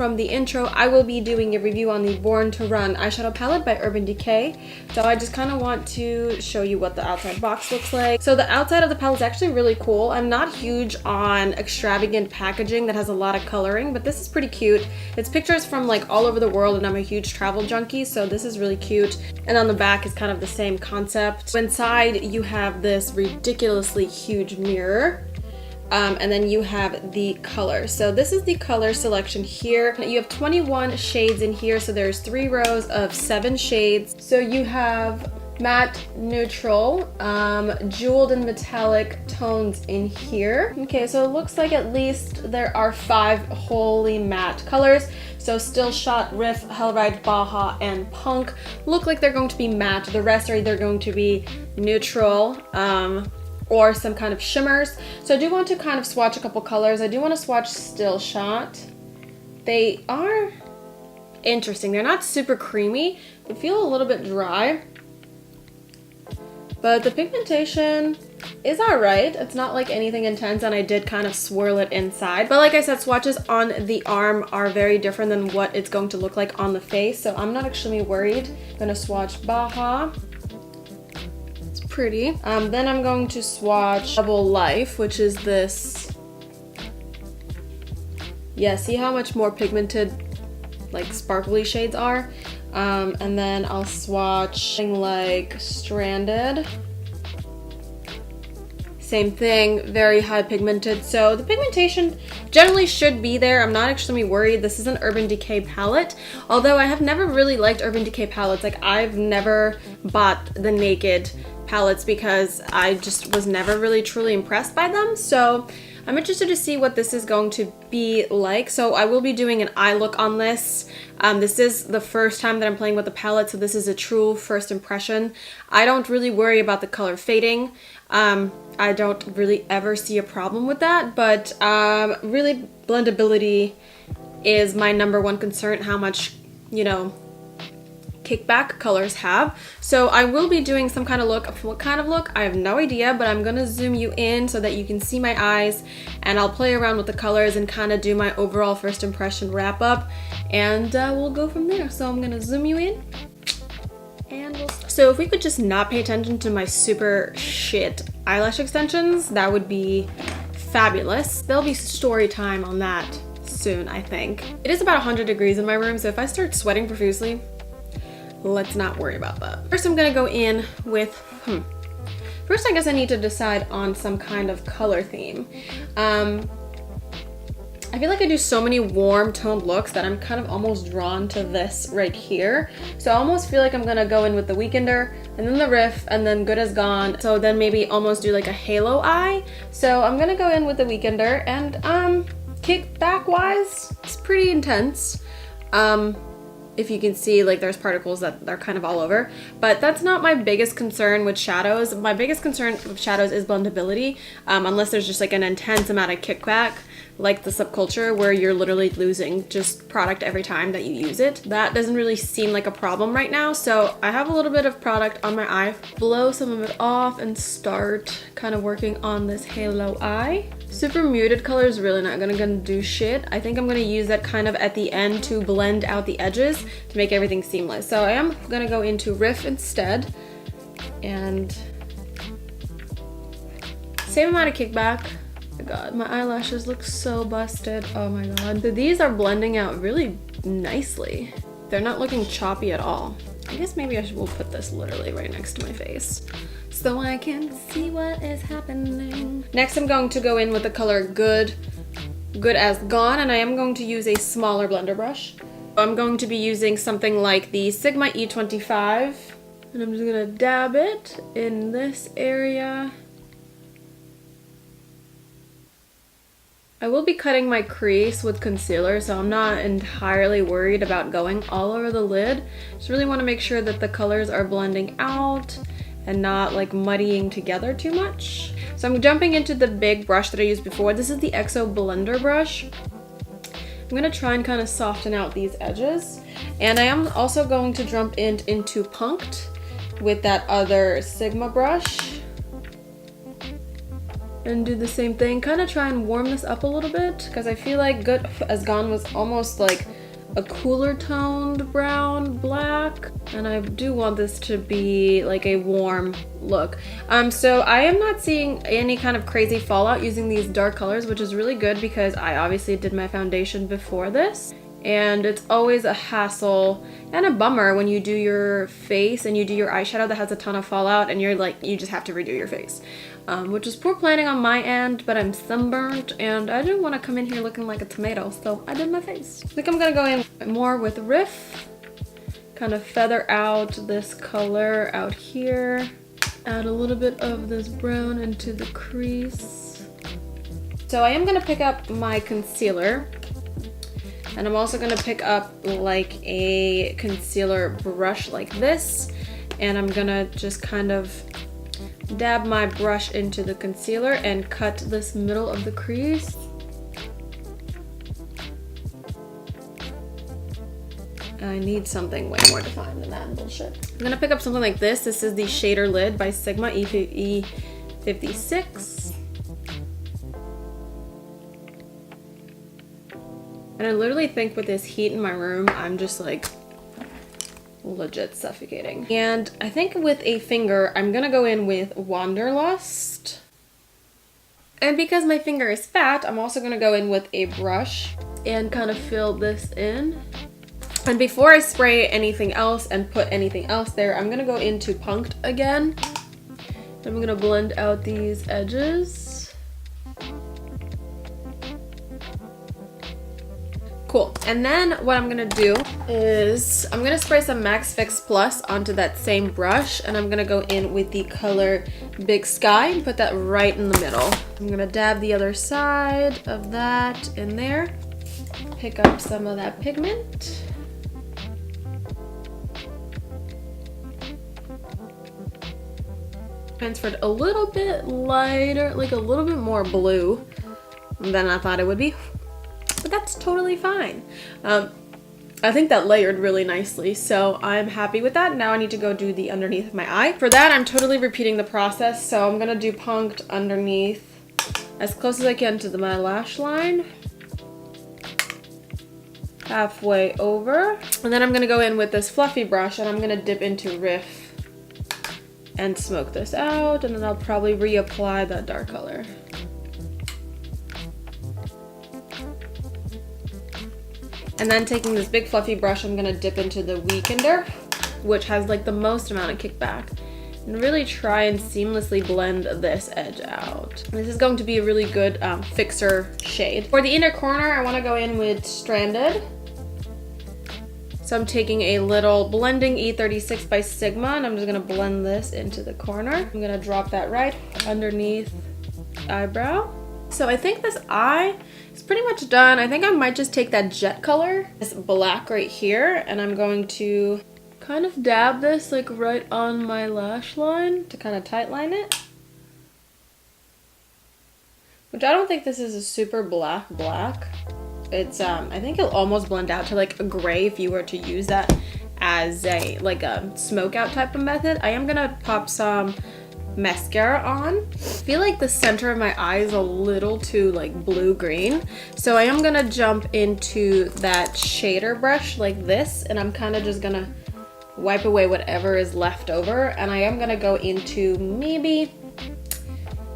from the intro, I will be doing a review on the Born to Run eyeshadow palette by Urban Decay. So I just kind of want to show you what the outside box looks like. So the outside of the palette is actually really cool. I'm not huge on extravagant packaging that has a lot of coloring, but this is pretty cute. It's pictures from like all over the world, and I'm a huge travel junkie, so this is really cute. And on the back is kind of the same concept. Inside you have this ridiculously huge mirror. And then you have the color. So this is the color selection here. You have 21 shades in here, so there's 3 rows of 7 shades. So you have matte, neutral, jeweled and metallic tones in here. Okay, so it looks like at least there are 5 wholly matte colors. So Still Shot, Riff, Hellride, Baja, and Punk look like they're going to be matte. The rest are either going to be neutral, or some kind of shimmers. So I do want to kind of swatch a couple colors. I do want to swatch Still Shot. They are interesting. They're not super creamy. They feel a little bit dry. But the pigmentation is alright. It's not like anything intense, and I did kind of swirl it inside. But like I said, swatches on the arm are very different than what it's going to look like on the face, so I'm not actually worried. I'm gonna swatch Baja. Pretty. Then I'm going to swatch Double Life, which is this. Yeah, see how much more pigmented, like sparkly shades are? And then I'll swatch something like Stranded. Same thing, very high pigmented. So the pigmentation generally should be there. I'm not actually worried. This is an Urban Decay palette. Although I have never really liked Urban Decay palettes. Like, I've never bought the Naked palettes because I just was never really truly impressed by them. So I'm interested to see what this is going to be like. So I will be doing an eye look on this. This is the first time that I'm playing with the palette, so this is a true first impression. I don't really worry about the color fading. I don't really ever see a problem with that, but really blendability is my #1 concern, how much, you know, kickback colors have. So I will be doing some kind of look. What kind of look? I have no idea, but I'm gonna zoom you in so that you can see my eyes, and I'll play around with the colors and kind of do my overall first impression wrap up, and we'll go from there. So I'm gonna zoom you in, and so if we could just not pay attention to my super shit eyelash extensions, that would be fabulous. There'll be story time on that soon, I think. It is about 100 degrees in my room, so if I start sweating profusely, let's not worry about that. First, I'm gonna go in with, first I guess I need to decide on some kind of color theme. I feel like I do so many warm toned looks that I'm kind of almost drawn to this right here. So I almost feel like I'm gonna go in with the Weekender, and then the Riff, and then Good As Gone. So then maybe almost do like a halo eye. So I'm gonna go in with the Weekender, and kickback wise, it's pretty intense. If you can see, like, there's particles that are kind of all over, but that's not my biggest concern with shadows. My biggest concern with shadows is blendability, unless there's just like an intense amount of kickback, like the Subculture, where you're literally losing just product every time that you use it. That doesn't really seem like a problem right now, so I have a little bit of product on my eye. Blow some of it off and start kind of working on this halo eye. Super muted color is really not gonna do shit. I think I'm gonna use that kind of at the end to blend out the edges to make everything seamless. So I am gonna go into Riff instead, and same amount of kickback. Oh my god, my eyelashes look so busted. Oh my god. So these are blending out really nicely. They're not looking choppy at all. I guess maybe will put this literally right next to my face so I can see what is happening. Next, I'm going to go in with the color Good As Gone, and I am going to use a smaller blender brush. I'm going to be using something like the Sigma E25, and I'm just gonna dab it in this area. I will be cutting my crease with concealer, so I'm not entirely worried about going all over the lid. Just really want to make sure that the colors are blending out and not like muddying together too much. So I'm jumping into the big brush that I used before. This is the XO blender brush. I'm gonna try and kind of soften out these edges. And I am also going to jump into Punked with that other Sigma brush. and do the same thing. Kind of try and warm this up a little bit because I feel like Good as Gone was almost like a cooler toned brown black, and I do want this to be like a warm look. So I am not seeing any kind of crazy fallout using these dark colors, which is really good because I obviously did my foundation before this, and it's always a hassle and a bummer when you do your face and you do your eyeshadow that has a ton of fallout and you're like, you just have to redo your face. Which is poor planning on my end, but I'm sunburnt and I didn't want to come in here looking like a tomato, so I did my face. I think I'm gonna go in more with Riff, kind of feather out this color out here, add a little bit of this brown into the crease. So I am gonna pick up my concealer, and I'm also gonna pick up like a concealer brush like this, and I'm gonna just kind of dab my brush into the concealer and cut this middle of the crease. I need something way more defined than that bullshit. I'm gonna pick up something like this. This is the shader lid by Sigma E56. And I literally think with this heat in my room, I'm just like legit suffocating. And I think with a finger, I'm gonna go in with Wanderlust. And because my finger is fat, I'm also gonna go in with a brush and kind of fill this in. And before I spray anything else and put anything else there, I'm gonna go into Punked again. I'm gonna blend out these edges. Cool. And then what I'm gonna do is I'm gonna spray some Max Fix Plus onto that same brush, and I'm gonna go in with the color Big Sky and put that right in the middle. I'm gonna dab the other side of that in there. Pick up some of that pigment. Transferred a little bit lighter, like a little bit more blue than I thought it would be. But that's totally fine. I think that layered really nicely, so I'm happy with that. Now I need to go do the underneath of my eye. For that, I'm totally repeating the process, so I'm gonna do Punked underneath as close as I can to my lash line. Halfway over. And then I'm gonna go in with this fluffy brush and I'm gonna dip into Riff and smoke this out, and then I'll probably reapply that dark color. And then taking this big fluffy brush, I'm gonna dip into the Weekender, which has like the most amount of kickback, and really try and seamlessly blend this edge out. This is going to be a really good fixer shade. For the inner corner, I wanna go in with Stranded. So I'm taking a little blending E36 by Sigma, and I'm just gonna blend this into the corner. I'm gonna drop that right underneath the eyebrow. So I think this eye is pretty much done. I think I might just take that jet color, this black right here, and I'm going to kind of dab this like right on my lash line to kind of tightline it. Which I don't think this is a super black. It's I think it'll almost blend out to like a gray if you were to use that as a like a smoke out type of method. I am gonna pop some mascara on. I feel like the center of my eye is a little too like blue-green, so I am gonna jump into that shader brush like this, and I'm kind of just gonna wipe away whatever is left over, and I am gonna go into maybe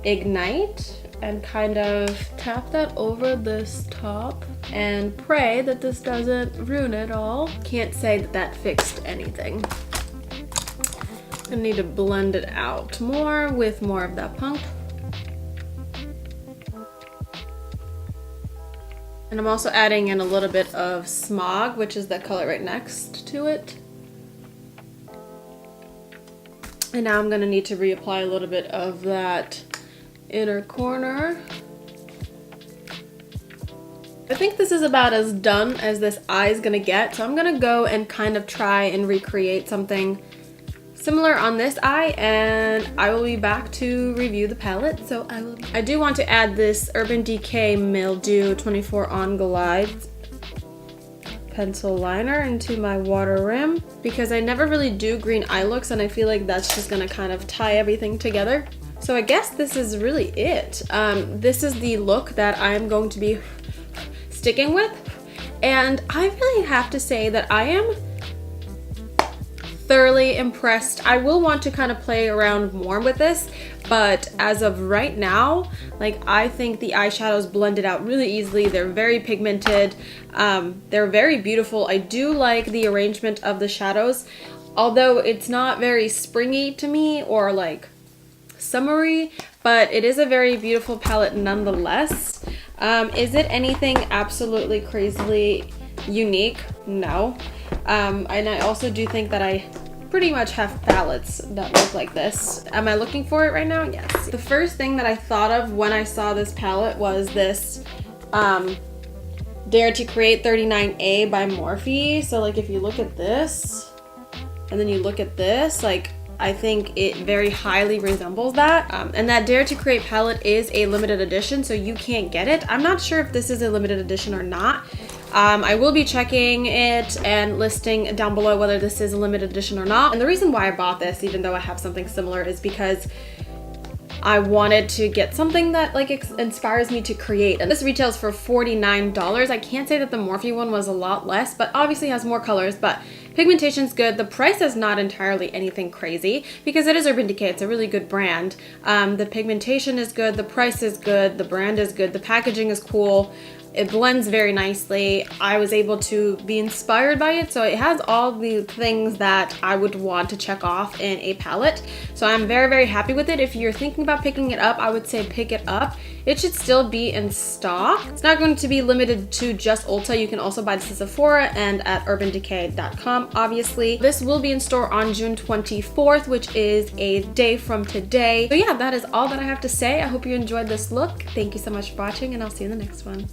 Ignite and kind of tap that over this top and pray that this doesn't ruin it all. Can't say that that fixed anything. I need to blend it out more with more of that punk. And I'm also adding in a little bit of Smog, which is the color right next to it. And now I'm gonna need to reapply a little bit of that inner corner. I think this is about as done as this eye is gonna get, so I'm gonna go and kind of try and recreate something similar on this eye, and I will be back to review the palette. So I do want to add this Urban Decay Mildew 24 On Glide pencil liner into my water rim, because I never really do green eye looks, and I feel like that's just gonna kind of tie everything together. So I guess this is really it. This is the look that I'm going to be sticking with. And I really have to say that I am thoroughly impressed. I will want to kind of play around more with this, but as of right now, like, I think the eyeshadows blended out really easily. They're very pigmented. They're very beautiful. I do like the arrangement of the shadows, although it's not very springy to me or like summery, but it is a very beautiful palette nonetheless. Is it anything absolutely crazily unique? No. And I also do think that I pretty much have palettes that look like this. Am I looking for it right now? Yes. The first thing that I thought of when I saw this palette was this Dare to Create 39A by Morphe. So like if you look at this and then you look at this, like, I think it very highly resembles that. And that Dare to Create palette is a limited edition, so you can't get it. I'm not sure if this is a limited edition or not. I will be checking it and listing down below whether this is a limited edition or not. And the reason why I bought this, even though I have something similar, is because I wanted to get something that like inspires me to create. And this retails for $49. I can't say that the Morphe one was a lot less, but obviously has more colors, but pigmentation's good. The price is not entirely anything crazy because it is Urban Decay. It's a really good brand. The pigmentation is good, the price is good, the brand is good, the packaging is cool. It blends very nicely. I was able to be inspired by it, so it has all the things that I would want to check off in a palette. So I'm very, very happy with it. If you're thinking about picking it up, I would say pick it up. It should still be in stock. It's not going to be limited to just Ulta. You can also buy this at Sephora and at urbandecay.com, obviously. This will be in store on June 24th, which is a day from today. So yeah, that is all that I have to say. I hope you enjoyed this look. Thank you so much for watching, and I'll see you in the next one.